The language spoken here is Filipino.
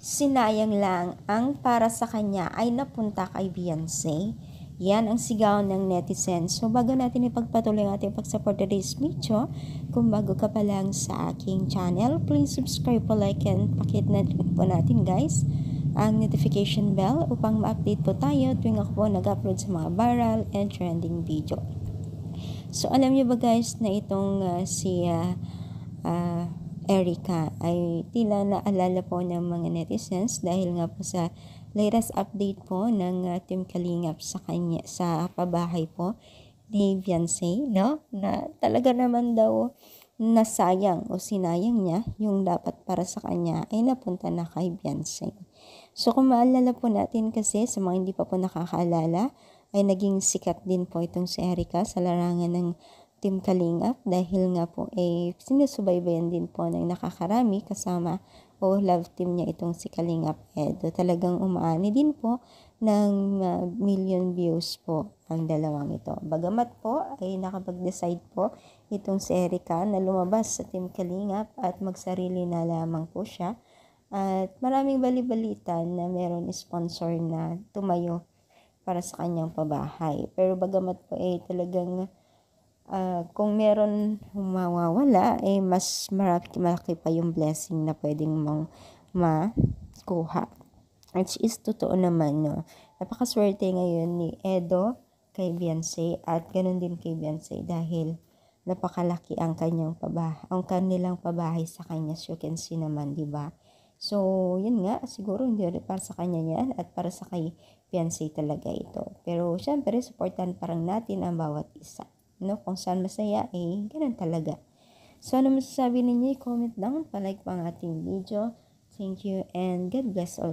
Sinayang lang ang para sa kanya ay napunta kay Beyonce. Yan ang sigaw ng netizens. So bago natin ipagpatuloy ang ating pag-support today's video, kung bago ka pa lang sa aking channel, please subscribe po, like, and pakit na po natin guys ang notification bell upang ma-update po tayo tuwing ako po nag-upload sa mga viral and trending video. So alam niyo ba guys na itong si Erica ay tila naalala po ng mga netizens dahil nga po sa latest update po ng Team Kalingap sa kanya, sa pabahay po ni Beyonce, no? Na talaga naman daw nasayang o sinayang niya yung dapat para sa kanya ay napunta na kay Beyonce. So kung maalala po natin kasi sa mga hindi pa po nakakaalala ay naging sikat din po itong si Erica sa larangan ng Team Kalingap dahil nga po sinusubaybayan din po ng nakakarami kasama o love team niya itong si Kalingap Edo. Talagang umaani din po ng million views po ang dalawang ito. Bagamat po ay nakapag-decide po itong si Erica na lumabas sa Team Kalingap at magsarili na lamang po siya. At maraming bali-balitan na meron sponsor na tumayo para sa kanyang pabahay. Pero bagamat po talagang kung meron mawawala, mas malaki pa yung blessing na pwedeng mong makuha. Which is totoo naman, no? Napakaswerte ngayon ni Edo kay Beyonce at ganun din kay Beyonce dahil napakalaki ang kanilang pabahay sa kanya. So you can see naman, di ba? So, yun nga, siguro hindi rin para sa kanya yan at para sa kay Beyonce talaga ito. Pero syempre, supportan parang natin ang bawat isa. No, kung saan masaya, ganun talaga. So, ano masasabi ninyo? I-comment down, palike pa ang ating video. Thank you and God bless all.